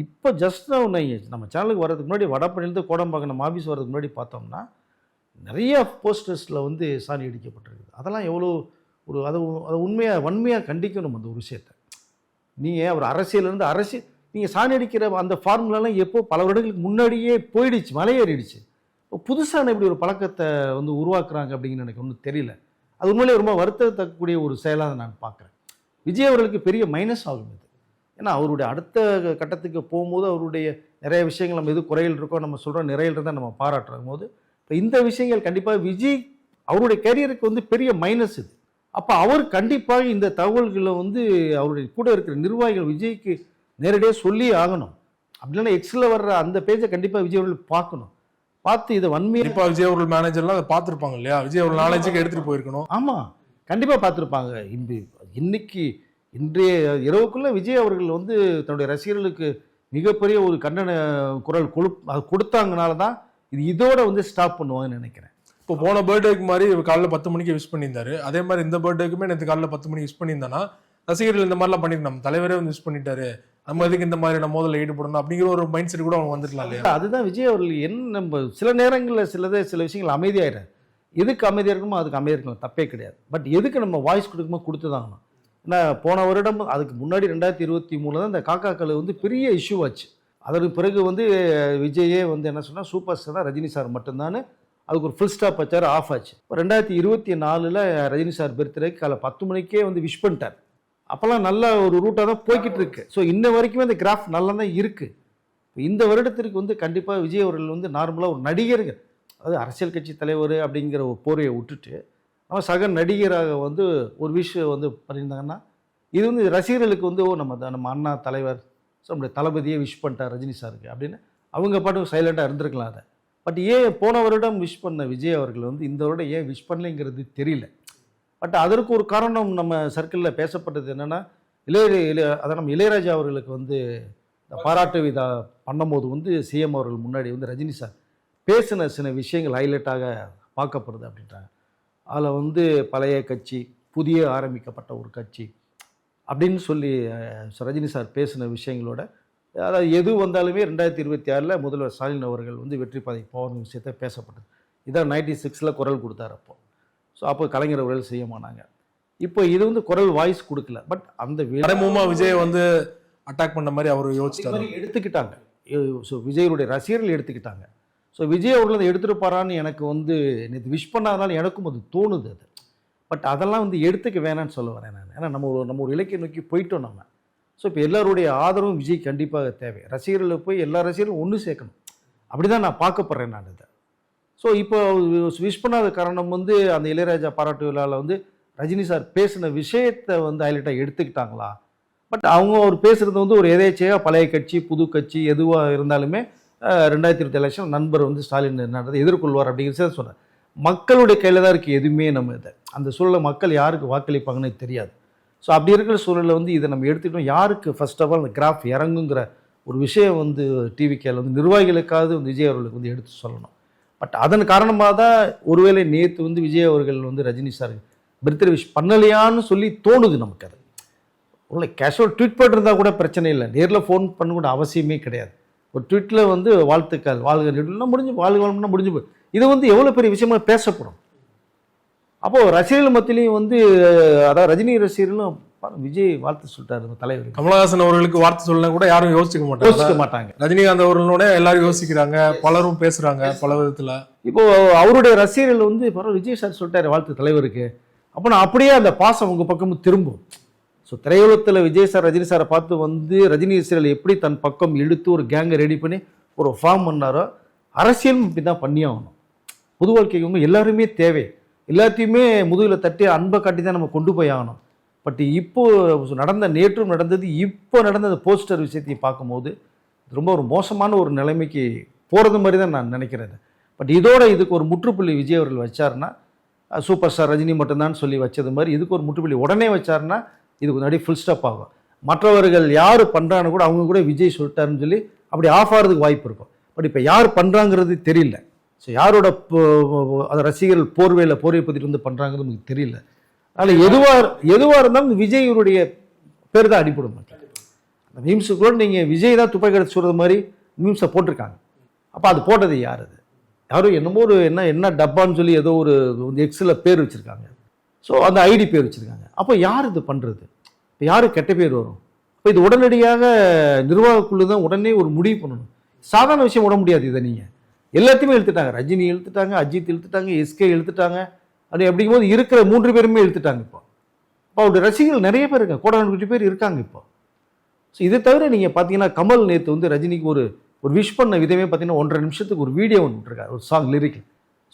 இப்போ ஜஸ்ட் ஒன்று நம்ம சேனலுக்கு வரதுக்கு முன்னாடி வடப்பள்ளியிலேருந்து கோடம்பாக்கம் நம்ம ஆஃபீஸ் வரதுக்கு முன்னாடி பார்த்தோம்னா நிறைய போஸ்டர்ஸில் வந்து சாணி அடிக்கப்பட்டிருக்குது. அதெல்லாம் எவ்வளோ அது உண்மையாக வன்மையாக கண்டிக்கணும் அந்த ஒரு விஷயத்தை. நீங்கள் ஒரு அரசியலேருந்து நீங்கள் சாணி அடிக்கிற அந்த ஃபார்முலாலாம் எப்போ பல வருடங்களுக்கு முன்னாடியே போயிடுச்சு, மலையேறிடுச்சு. இப்போ புதுசான இப்படி ஒரு பழக்கத்தை வந்து உருவாக்குறாங்க அப்படிங்கிறது எனக்கு ஒன்றும் தெரியல. அது உண்மையிலேயே ரொம்ப வருத்தத்தக்கக்கூடிய ஒரு செயலாக நான் பார்க்குறேன். விஜய் அவர்களுக்கு பெரிய மைனஸ் ஆகும் இது. ஏன்னா அவருடைய அடுத்த கட்டத்துக்கு போகும்போது அவருடைய நிறைய விஷயங்கள் நம்ம எது குறைகள் இருக்கோ நம்ம சொல்கிறோம், நிறைய இருந்தால் நம்ம பாராட்டுற போது இப்போ இந்த விஷயங்கள் கண்டிப்பாக விஜய் அவருடைய கேரியருக்கு வந்து பெரிய மைனஸ் இது. அப்போ அவர் கண்டிப்பாக இந்த தகவல்களை வந்து அவருடைய கூட இருக்கிற நிர்வாகிகள் விஜய்க்கு நேரடியாக சொல்லி ஆகணும். அப்படின்னா எக்ஸில் வர்ற அந்த பேஜை கண்டிப்பாக விஜய் அவர்கள் பார்க்கணும். பார்த்து இதை வன்மையாக இப்போ விஜய் அவர்கள் மேனேஜர்லாம் அதை பார்த்துருப்பாங்க இல்லையா, விஜய் அவர்கள் நாலேஜுக்கு எடுத்துகிட்டு போயிருக்கணும். ஆமாம், கண்டிப்பாக பார்த்துருப்பாங்க. இன்னைக்கு இன்றைய இரவுக்குள்ளே விஜய் அவர்கள் வந்து தன்னுடைய ரசிகர்களுக்கு மிகப்பெரிய ஒரு கண்டன குரல் கொடுத்தாங்கனால தான் இது இதோட வந்து ஸ்டாப் பண்ணுவாங்கன்னு நினைக்கிறேன். இப்போ போன பர்த்டேக்கு மாதிரி காலைல 10 மணிக்கு விஷ் பண்ணியிருந்தாரு, அதே மாதிரி இந்த பர்த்டேக்குமே நேற்று காலைல 10 மணிக்கு விஷ் பண்ணியிருந்தானா ரசிகர்கள் இந்த மாதிரிலாம் பண்ணிருக்கணும், நம்ம தலைவரே வந்து விஷ் பண்ணிட்டாரு, நம்ம எதுக்கு இந்த மாதிரி நம்ம மோதலில் ஈடுபடணும் அப்படிங்கிற ஒரு மைண்ட் செட் கூட அவங்க வந்துடலாம் இல்லையா? அதுதான் விஜய் அவர்கள் நம்ம சில நேரங்களில் சில விஷயங்கள் அமைதியாயிடும். எதுக்கு அமைதியாக இருக்கணுமோ அதுக்கு அமைதியாக இருக்கணும், தப்பே கிடையாது. பட் எதுக்கு நம்ம வாய்ஸ் கொடுக்குமோ கொடுத்துதாங்கணும். ஏன்னா போன வருடம் அதுக்கு முன்னாடி 2023 தான் இந்த காக்காக்கள் வந்து பெரிய இஷ்யூ ஆச்சு. அதற்கு பிறகு வந்து விஜயே வந்து என்ன சொன்னால் சூப்பர் ஸ்டார் தான் ரஜினி சார் மட்டும்தான், அதுக்கு ஒரு ஃபுல் ஸ்டாப் வச்சார், ஆஃப் ஆச்சு. இப்போ 2024 ரஜினி சார் பர்த்டேக்கு காலை 10 மணிக்கே வந்து விஷ் பண்ணிட்டார். அப்போல்லாம் நல்ல ஒரு ரூட்டாக தான் போய்கிட்டு இருக்கு. ஸோ இன்ன வரைக்குமே அந்த கிராஃப் நல்லா தான் இருக்குது. இந்த வருடத்திற்கு வந்து கண்டிப்பாக விஜய் அவர்கள் வந்து நார்மலாக ஒரு நடிகர்கள், அதாவது அரசியல் கட்சி தலைவர் அப்படிங்கிற ஒரு போரையை விட்டுட்டு நம்ம சக நடிகராக வந்து ஒரு விஷயம் வந்து பண்ணியிருந்தாங்கன்னா இது வந்து ரசிகர்களுக்கு வந்து நம்ம அண்ணா தலைவர் ஸோ நம்முடைய தளபதியே விஷ் பண்ணிட்டார் ரஜினி சாருக்கு அப்படின்னு அவங்க பாட்டு சைலண்டாக இருந்திருக்கலாம். அதை பட் ஏன் போன வருடம் விஷ் பண்ண விஜய் அவர்கள் வந்து இந்த வருடம் ஏன் விஷ் பண்ணலைங்கிறது தெரியல. பட் அதற்கு ஒரு காரணம் நம்ம சர்க்கிளில் பேசப்பட்டது என்னென்னா அதான் நம்ம இளையராஜா அவர்களுக்கு வந்து இந்த பாராட்டு விழா பண்ணும்போது வந்து சிஎம் அவர்கள் முன்னாடி வந்து ரஜினி சார் பேசின சில விஷயங்கள் ஹைலைட்டாக பார்க்கப்படுது அப்படின்றாங்க. அதில் வந்து பழைய கட்சி, புதிய ஆரம்பிக்கப்பட்ட ஒரு கட்சி அப்படின்னு சொல்லி ரஜினி சார் பேசின விஷயங்களோட அதாவது எது வந்தாலுமே 2026 முதல்வர் ஸ்டாலின் அவர்கள் வந்து வெற்றி பாதைக்கு போகிற விஷயத்தை பேசப்பட்டது. இதான் 96 குரல் கொடுத்தார் அப்போ. ஸோ அப்போ கலைஞர் அவர்கள் செய்ய மாட்டாங்க. இப்போ இது வந்து குரல் வாய்ஸ் கொடுக்கல. பட் அந்த விஜய் வந்து அட்டாக் பண்ண மாதிரி அவர் யோசிச்சாரு, எடுத்துக்கிட்டாங்க. ஸோ விஜயருடைய ரசிகர்கள் எடுத்துக்கிட்டாங்க. ஸோ விஜய் அவர்கள் அதை எடுத்துருப்பாரான்னு எனக்கு வந்து நேற்று விஷ் பண்ணாதனால எனக்கும் அது தோணுது. அது பட் அதெல்லாம் வந்து எடுத்துக்க வேணான்னு சொல்ல வரேன் நான். ஏன்னா நம்ம ஒரு இலக்கிய நோக்கி போயிட்டோம் நம்ம. ஸோ இப்போ எல்லாருடைய ஆதரவும் விஜய் கண்டிப்பாக தேவை. ரசிகர்களை போய் எல்லா ரசிகர்களும் ஒன்று சேர்க்கணும். அப்படி தான் நான் பார்க்கப்படுறேன் நான் இதை. ஸோ இப்போ விஷ் பண்ணாத காரணம் வந்து அந்த இளையராஜா பாராட்டு விழாவில் வந்து ரஜினி சார் பேசின விஷயத்தை வந்து ஹைலைட்டாக எடுத்துக்கிட்டாங்களா? பட் அவங்க அவர் பேசுகிறது வந்து ஒரு எதேச்சையாக பழைய கட்சி புது கட்சி எதுவாக இருந்தாலுமே 2027 எலெக்ஷன் நண்பர் வந்து ஸ்டாலின் நடந்ததை எதிர்கொள்வார் அப்படிங்கிறத சொன்னார். மக்களுடைய கையில் தான் இருக்குது எதுவுமே. நம்ம இதை அந்த சூழலை மக்கள் யாருக்கு வாக்களிப்பாங்கன்னு தெரியாது. ஸோ அப்படி இருக்கிற சூழலில் வந்து இதை நம்ம எடுத்துக்கிட்டோம். யாருக்கு ஃபர்ஸ்ட் ஆஃப் ஆல் அந்த கிராஃப் இறங்குங்கிற ஒரு விஷயம் வந்து டிவிகேல வந்து நிர்வாகிகளுக்காவது வந்து விஜய் அவர்களுக்கு வந்து எடுத்து சொல்லணும். பட் அதன் காரணமாக தான் ஒருவேளை நேற்று வந்து விஜய் அவர்கள் வந்து ரஜினி சார் பர்த்டே விஷ் பண்ணலையான்னு சொல்லி தோணுது நமக்கு. அது உங்களை கேஷுவல் ட்வீட் பண்ணிருந்தால் கூட பிரச்சனை இல்லை, நேரில் ஃபோன் பண்ண கூட அவசியமே கிடையாது. ஒரு ட்வீட்டில் வந்து வாழ்த்துக்கள் வாழ்க நெடுனா முடிஞ்சு வாழ்க்கை முடிஞ்சு போய் இது வந்து எவ்வளோ பெரிய விஷயமா பேசப்படும். அப்போது ரசிகர்கள் மத்தியிலையும் வந்து அதாவது ரஜினி ரசிகர்களும் விஜய் வாழ்த்து சொல்லிட்டாரு தலைவர். கமலஹாசன் அவர்களுக்கு வார்த்தை சொல்லலாம் கூட யாரும் யோசிக்க மாட்டாங்க. ரஜினிகாந்த் அவர்களோட எல்லாரும் யோசிக்கிறாங்க, பலரும் பேசுறாங்க பல விதத்துல. இப்போ அவருடைய ரசிகர்கள் வந்து பரவாயில்ல விஜய் சார் சொல்லிட்டாரு வாழ்த்து தலைவருக்கு, அப்போ நான் அப்படியே அந்த பாசம் உங்க பக்கமும் திரும்பும். ஸோ திரையுலகத்தில் விஜய் சார் ரஜினி சாரை பார்த்து வந்து ரஜினி ரசிகர்கள் எப்படி தன் பக்கம் இழுத்து ஒரு கேங்கை ரெடி பண்ணி ஒரு ஃபார்ம் பண்ணாரோ அரசியலும் இப்படி தான் பண்ணி ஆகணும். பொது வாழ்க்கைக்கு எல்லாருமே தேவை, எல்லாத்தையுமே முதுகில் தட்டி அன்பை காட்டி தான் நம்ம கொண்டு போய் ஆகணும். பட் இப்போது நேற்றும் நடந்தது இப்போ நடந்த அந்த போஸ்டர் விஷயத்தையும் பார்க்கும்போது ரொம்ப ஒரு மோசமான ஒரு நிலைமைக்கு போகிறது மாதிரி தான் நான் நினைக்கிறேன். பட் இதுக்கு ஒரு முற்றுப்புள்ளி விஜய் அவர்கள் வச்சாருன்னா, சூப்பர் ஸ்டார் ரஜினி மட்டும்தான் சொல்லி வச்சது மாதிரி இதுக்கு ஒரு முற்றுப்புள்ளி உடனே வச்சாருன்னா இதுக்கு முன்னாடி ஃபுல் ஸ்டாப் ஆகும். மற்றவர்கள் யார் பண்ணுறான்னு கூட அவங்க கூட விஜய் சொல்லிட்டாருன்னு சொல்லி அப்படி ஆஃப் ஆகிறதுக்கு வாய்ப்பு இருக்கும். பட் இப்போ யார் பண்ணுறாங்கிறது தெரியல. ஸோ யாரோட அந்த ரசிகர்கள் போர்வை பற்றிட்டு வந்து பண்ணுறாங்கிறது நமக்கு தெரியல. அதனால் எதுவாக இருந்தாலும் விஜய்னுடைய பேர் தான் அடிப்படும். அந்த மீம்ஸு கூட நீங்கள் விஜய் தான் துப்பாக்கி எடுத்து சொல்கிறது மாதிரி மீம்ஸை போட்டிருக்காங்க. அப்போ அது போட்டது யார்? அது யாரும் என்னமோ ஒரு என்ன டப்பான்னு சொல்லி ஏதோ ஒரு எக்ஸில் பேர் வச்சுருக்காங்க. ஸோ அந்த ஐடி பேர் வச்சுருக்காங்க. அப்போ யார் இது பண்ணுறது? இப்போ யாருக்கு கெட்ட பேர் வரும்? இப்போ இது உடனடியாக நிர்வாகக்குழு தான் உடனே ஒரு முடிவு பண்ணணும். சாதாரண விஷயம் விட முடியாது. இதை நீங்கள் எல்லாத்தையுமே இழுத்துட்டாங்க. ரஜினி இழுத்துட்டாங்க, அஜித் இழுத்துட்டாங்க, எஸ்கே இழுத்துட்டாங்க. அப்படி அப்படிங்கும்போது இருக்கிற 3 பேருமே இழுத்துட்டாங்க. இப்போ அவருடைய ரசிகர்கள் நிறைய பேர் இருக்காங்க, கோடானு பேர் இருக்காங்க இப்போ. ஸோ இதை தவிர நீங்கள் பார்த்தீங்கன்னா கமல் நேற்று வந்து ரஜினிக்கு ஒரு விஷ் பண்ண விதமே பார்த்தீங்கன்னா 1.5 நிமிஷத்துக்கு ஒரு வீடியோ ஒன்று விட்டுருக்காரு, ஒரு சாங் லிரிக்.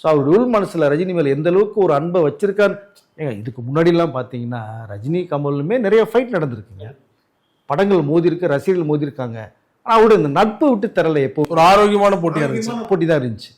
ஸோ அவருடைய உள் மனசில் ரஜினி மேலே எந்த அளவுக்கு ஒரு அன்பை வச்சிருக்காரு. ஏங்க இதுக்கு முன்னாடிலாம் பார்த்தீங்கன்னா ரஜினி கமலுமே நிறைய ஃபைட் நடந்திருக்குங்க, படங்கள் மோதி இருக்கு, ரசிகர்கள் மோதி இருக்காங்க. ஆனால் அவருடைய இந்த நட்பு விட்டு தரல. எப்போ ஒரு ஆரோக்கியமான போட்டியா இருந்துச்சு, போட்டி தான் இருந்துச்சு.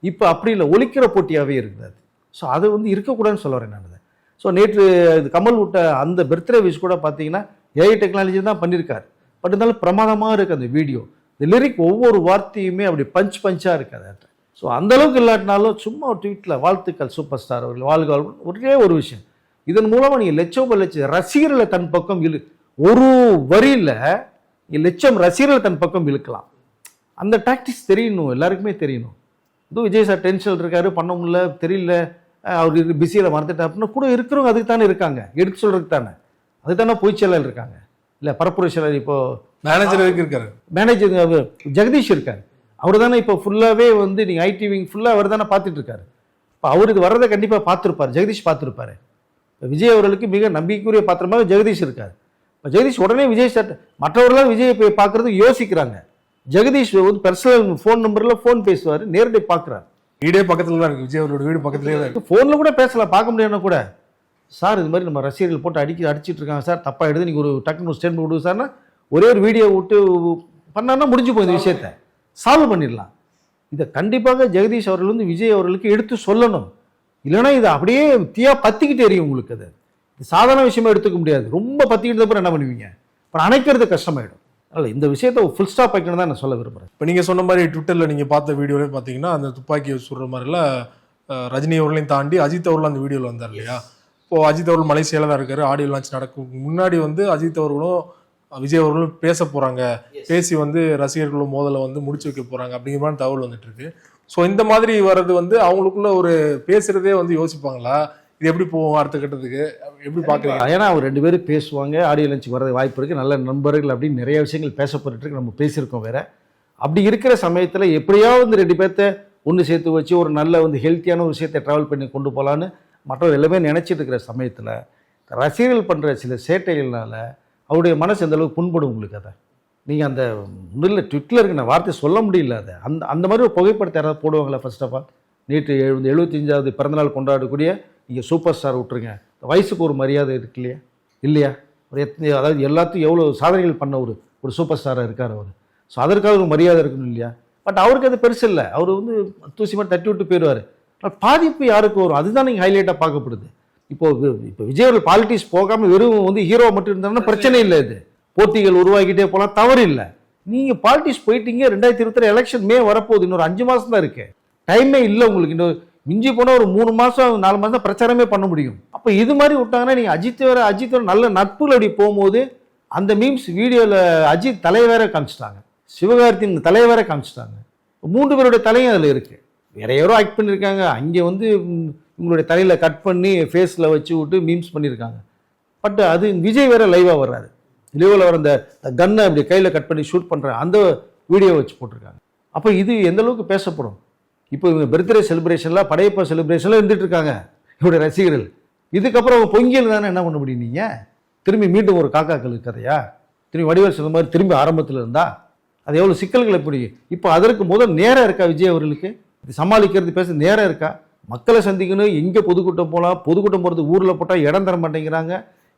இப்போ அப்படி இல்லை, ஒலிக்கிற போட்டியாகவே இருக்குது அது. ஸோ அது வந்து இருக்கக்கூடாதுன்னு சொல்ல வரேன் நான். ஸோ நேற்று இது கமல் விட்ட அந்த பர்த்டே விஷ் கூட பார்த்தீங்கன்னா ஏஐ டெக்னாலஜி தான் பண்ணியிருக்காரு. பட் இருந்தாலும் பிரமாதமாக இருக்குது அந்த வீடியோ. இந்த லிரிக் ஒவ்வொரு வார்த்தையுமே அப்படி பஞ்சாக இருக்காது. ஸோ அந்தளவுக்கு இல்லாட்டினாலும் சும்மா ஒரு ட்வீட்டில் வாழ்த்துக்கள் சூப்பர் ஸ்டார் அவர்கள் வாழ்க ஒரே ஒரு விஷயம். இதன் மூலமாக நீங்கள் லட்சம் ரசிகர்களை தன் பக்கம் ஒரு வரியில் லட்சம் ரசிகர்களை தன் பக்கம் இழுக்கலாம். அந்த டாக்டிக்ஸ் தெரியணும், எல்லாருக்குமே தெரியணும். இதுவும் விஜய் சார் டென்ஷன் இருக்காரு, பண்ண முடியல, தெரியல, அவர் பிஸியில் மறந்துட்டா அப்படின்னா கூட இருக்கிறவங்க அதுக்கு தானே இருக்காங்க, எடுத்து சொல்கிறதுக்கு தானே. அதுக்கு தானே பொய்ச் செயலர் இருக்காங்க, இல்லை பரப்புரை செயலர். இப்போ மேனேஜர் இருக்காரு, மேனேஜர் ஜெகதீஷ் இருக்காரு. அவர் தானே இப்போ ஃபுல்லாகவே வந்து நீங்கள் ஐடி விங் ஃபுல்லாக அவர் தானே பார்த்துட்டு இருக்காரு. இப்போ அவருக்கு வர்றதை கண்டிப்பாக பார்த்துருப்பார், ஜெகதீஷ் பார்த்துருப்பாரு. இப்போ விஜய் அவர்களுக்கு மிக நம்பிக்கைக்குரிய பாத்திரமாக ஜெகதீஷ் இருக்கார். இப்போ ஜெகதீஷ் உடனே விஜய் சார் மற்றவர்களாம் விஜயை போய் பார்க்கறதுக்கு யோசிக்கிறாங்க. ஜெகதீஷ் வந்து பர்சனல் ஃபோன் நம்பரில் ஃபோன் பேசுவார், நேரடி பார்க்குறாரு. வீடே பக்கத்தில் தான் இருக்குது, விஜய் அவரோட வீடு பக்கத்துலேயே தான் இருக்குது. ஃபோனில் கூட பேசலாம், பார்க்க முடியாதுன்னா கூட. சார் இது மாதிரி நம்ம ரசிகர்கள் போட்டு அடிச்சிட்டு இருக்காங்க சார், தப்பாக எடுத்து நீங்கள் ஒரு டக்குனு ஸ்டேட்மெண்ட் விடுங்க சார்னா ஒரே ஒரு வீடியோ விட்டு பண்ணான்னா முடிஞ்சு போய் இந்த விஷயத்தை சால்வ் பண்ணிடலாம். இதை கண்டிப்பாக ஜெகதீஷ் அவர்கள் வந்து விஜய் அவர்களுக்கு எடுத்து சொல்லணும். இல்லைன்னா இது அப்படியே தீயா பற்றிக்கிட்டே எரியும் உங்களுக்கு. அது சாதாரண விஷயமா எடுத்துக்க முடியாது. ரொம்ப பற்றிக்கிட்டு அப்புறம் என்ன பண்ணுவீங்க, அப்புறம் அணைக்கிறது கஷ்டமாயிடும். அல்ல இந்த விஷயத்தை ஃபுல் ஸ்டாப் வைக்கணும் தான் நான் சொல்ல விரும்புகிறேன். இப்போ நீங்கள் சொன்ன மாதிரி ட்விட்டரில் நீங்கள் பார்த்த வீடியோவே பார்த்தீங்கன்னா அந்த துப்பாக்கியை சுடுற மாதிரிலாம் ரஜினி அவர்களையும் தாண்டி அஜித் அவர்களும் அந்த வீடியோவில் வந்தார் இல்லையா. இப்போது அஜித் அவர்கள் மலேசியாவில் தான் இருக்காரு. ஆடியோ லான்ச் நடக்கும் முன்னாடி வந்து அஜித் அவர்களும் விஜய் அவர்களும் பேச போகிறாங்க, பேசி வந்து ரசிகர்களும் மோதலை வந்து முடிச்சு வைக்க போகிறாங்க அப்படிங்கிற மாதிரி தகவல் வந்துட்டு இருக்கு. ஸோ இந்த மாதிரி வர்றது வந்து அவங்களுக்குள்ள ஒரு பேசுறதே வந்து யோசிப்பாங்களா, இது எப்படி போவோம் அடுத்த கட்டத்துக்கு, எப்படி பார்க்குறீங்க? ஏன்னா அவர் 2 பேரும் பேசுவாங்க, ஆடியோ லஞ்சுக்கு வரது வாய்ப்பு இருக்குது, நல்ல நண்பர்கள் அப்படின்னு நிறைய விஷயங்கள் பேசப்பட்டு இருக்கு, நம்ம பேசியிருக்கோம் வேற. அப்படி இருக்கிற சமயத்தில் எப்படியாவது 2 பேர்த்த ஒன்று சேர்த்து வச்சு ஒரு நல்ல வந்து ஹெல்த்தியான ஒரு விஷயத்தை ட்ராவல் பண்ணி கொண்டு போகலான்னு மற்றவர் எல்லாமே நினச்சிட்டு இருக்கிற சமயத்தில் ரசிகர்கள் பண்ணுற சில சேட்டைகள்னால அவருடைய மனசு எந்த அளவுக்கு புண்படும் உங்களுக்கு. அதை நீங்கள் அந்த முன்னில் ட்விட்டருக்கு நான் வார்த்தை சொல்ல முடியல. அதை அந்த மாதிரி ஒரு புகைப்படத்தை யாராவது போடுவாங்களா? ஃபர்ஸ்ட் ஆஃப் ஆல் நேற்று 75வது பிறந்தநாள் கொண்டாடக்கூடிய நீங்கள் சூப்பர் ஸ்டார் விட்டுருங்க, வயசுக்கு ஒரு மரியாதை இருக்கு இல்லையா, இல்லையா? ஒரு அதாவது எல்லாத்தையும் எவ்வளோ சாதனைகள் பண்ண ஒரு சூப்பர் ஸ்டாராக இருக்கார் அவர். ஸோ அதற்காக ஒரு மரியாதை இருக்கணும் இல்லையா? பட் அவருக்கு அது பெருசு இல்லை, அவர் வந்து தூசி மாதிரி தட்டி விட்டு போயிடுவார். பாதிப்பு யாருக்கு வரும், அதுதான் நீங்கள் ஹைலைட்டாக பார்க்கப்படுது. இப்போ விஜய் அவர்கள் பாலிட்டிக்ஸ் போகாமல் வெறும் வந்து ஹீரோ மட்டும் இருந்தாங்கன்னா பிரச்சனை இல்லை. இது போட்டிகள் உருவாக்கிட்டே போகலாம், தவறு இல்லை. நீங்கள் பாலிட்டிக்ஸ் போயிட்டீங்க, 2023 எலெக்ஷன் மே வரப்போகுது, இன்னொரு 5 மாதம் தான் இருக்குது, டைமே இல்லை உங்களுக்கு. இன்னொரு மிஞ்சி போனால் ஒரு 3 மாதம் 4 மாதம் தான் பிரச்சாரமே பண்ண முடியும். அப்போ இது மாதிரி விட்டாங்கன்னா நீங்கள் அஜித் வர நல்ல நட்புகள் அப்படி போகும்போது அந்த மீம்ஸ் வீடியோவில் அஜித் தலைவரை காமிச்சிட்டாங்க, சிவகார்த்தியின் தலைவரை காமிச்சிட்டாங்க, 3 பேருடைய தலையும் அதில் இருக்குது. வேற யாரோ ஆக்ட் பண்ணியிருக்காங்க, அங்கே வந்து உங்களுடைய தலையில் கட் பண்ணி ஃபேஸில் வச்சு விட்டு மீம்ஸ் பண்ணியிருக்காங்க. பட் அது விஜய் வேற லைவாக வர்றாரு, லைவில் வர அந்த கன்னை அப்படி கையில் கட் பண்ணி ஷூட் பண்ணுற அந்த வீடியோ வச்சு போட்டிருக்காங்க. அப்போ இது எந்த அளவுக்கு பேசப்படும்? இப்போ இவங்க பர்த்டே செலிப்ரேஷன்லாம் படையப்பா செலிப்ரேஷன்லாம் இருந்துட்டு இருக்காங்க இவருடைய ரசிகர்கள். இதுக்கப்புறம் அவங்க பொங்கியல் தானே என்ன பண்ண முடியும்? நீங்கள் திரும்பி மீண்டும் ஒரு காக்காக்கள் கதையா, திரும்பி வடிவேல் சொன்ன மாதிரி திரும்பி ஆரம்பத்தில் இருந்தால் அது எவ்வளோ சிக்கல்கள் எப்படி? இப்போ அதற்கு முதல் நேரம் இருக்கா விஜய் அவர்களுக்கு? இது சமாளிக்கிறது பேச நேரம் இருக்கா? மக்களை சந்திக்கணும், எங்கே பொதுக்கூட்டம் போகலாம், பொதுக்கூட்டம் போகிறது ஊரில் போட்டால் இடம் தர மாட்டேங்கிறாங்க,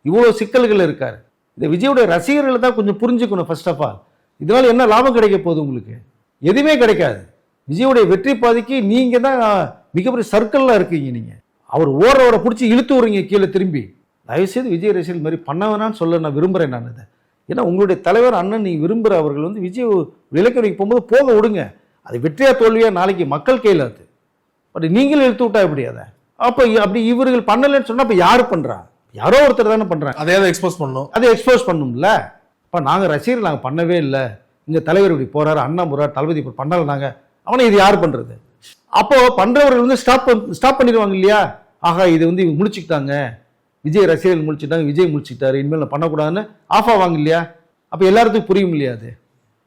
இவ்வளோ சிக்கல்கள் இருக்கார். இந்த விஜயோட ரசிகர்களை தான் கொஞ்சம் புரிஞ்சுக்கணும். ஃபர்ஸ்ட் ஆஃப் ஆல் இதனால் என்ன லாபம் கிடைக்க போகுது உங்களுக்கு? எதுவுமே கிடைக்காது. விஜயோடைய வெற்றி பாதிக்கு நீங்கள் தான் மிகப்பெரிய சர்க்கிளில் இருக்கீங்க. நீங்கள் அவர் ஓரவரை பிடிச்சி இழுத்து விடுறீங்க கீழே திரும்பி. தயவுசெய்து விஜய் ரசிகர்கள் மாதிரி பண்ண வேணான்னு சொல்ல நான் விரும்புகிறேன் நான் இதை. ஏன்னா உங்களுடைய தலைவர் அண்ணன் நீங்கள் விரும்புகிற அவர்கள் வந்து விஜய் இலக்கணிக்கு போகும்போது போக விடுங்க. அது வெற்றியா தோல்வியா நாளைக்கு மக்கள் கையில் அது. பட் நீங்கள் இழுத்து விட்டா எப்படி அதை? அப்போ அப்படி இவர்கள் பண்ணலைன்னு சொன்னால் அப்போ யார் பண்ணுறா? யாரோ ஒருத்தர் தானே பண்ணுறாங்க. அதை எக்ஸ்போஸ் பண்ணணும், அதை எக்ஸ்போஸ் பண்ணும்ல. இப்போ நாங்கள் ரசிகர்கள் நாங்கள் பண்ணவே இல்லை, இங்கே தலைவர் இப்படி போகிறாரு, அண்ணா போகிறார், தளபதி இப்போ பண்ணலை, நாங்கள் அவனை இது யார் பண்ணுறது? அப்போ பண்ணுறவர்கள் வந்து ஸ்டாப் பண்ணிடுவாங்க இல்லையா? ஆகா இது வந்து இவங்க முடிச்சுக்கிட்டாங்க, விஜய் ரசிகர்கள் முடிச்சுட்டாங்க, விஜய் முடிச்சுக்கிட்டாரு, இனிமேல் நான் பண்ணக்கூடாதுன்னு ஆஃப் ஆவாங்க இல்லையா? அப்போ எல்லாத்துக்கும் புரியும் இல்லையா அது?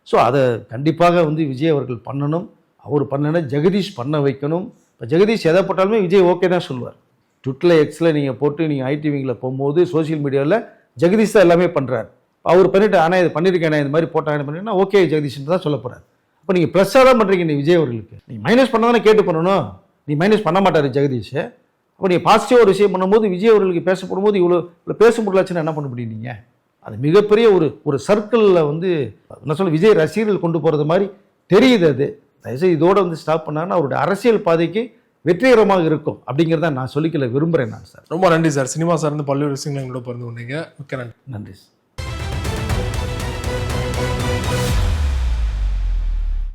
ஸோ அதை கண்டிப்பாக வந்து விஜய் அவர்கள் பண்ணணும். அவர் பண்ணனா ஜெகதீஷ் பண்ண வைக்கணும். இப்போ ஜெகதீஷ் எதை போட்டாலுமே விஜய் ஓகே தான் சொல்லுவார். ட்விட்டரில் எக்ஸில் நீங்கள் போட்டு நீங்கள் ஐடிவிங்கில் போகும்போது சோஷியல் மீடியாவில் ஜெகதீஷ் தான் எல்லாமே பண்ணுறாரு. அவர் பண்ணிவிட்டு ஆனால் இது பண்ணியிருக்கேன் இந்த மாதிரி போட்டாங்க பண்ணிங்கன்னா ஓகே ஜெகதீஷ்னு தான் சொல்ல போகிறார். அப்போ நீங்கள் ப்ளஸ்ஸாக தான் பண்ணுறீங்க நீ விஜய் அவர்களுக்கு. நீங்கள் மைனஸ் பண்ண தானே கேட்டு பண்ணணும். நீ மைனஸ் பண்ண மாட்டார் ஜெகதீஷ். அப்போ நீங்கள் பாசிட்டிவாக ஒரு விஷயம் பண்ணும்போது விஜய் அவர்களுக்கு பேசப்படும் போது இவ்வளோ பேச முடியலாச்சுன்னா என்ன பண்ண முடியும் நீங்கள்? அது மிகப்பெரிய ஒரு சர்க்கிளில் வந்து என்ன சொல்ல விஜய் ரசிகர்கள் கொண்டு போகிறது மாதிரி தெரியுது. அது தயவுசெய்து இதோட வந்து ஸ்டாப் பண்ணாங்கன்னா அவருடைய அரசியல் பாதைக்கு வெற்றிகரமாக இருக்கும் அப்படிங்கிறத நான் சொல்லிக்கல விரும்புகிறேன் நான் சார். ரொம்ப நன்றி சார். சினிமா சார்ந்து பல்வேறு விஷயங்களை எங்களோட பகிர்ந்து கொண்டீங்க. மிக்க நன்றி. நன்றி சார்.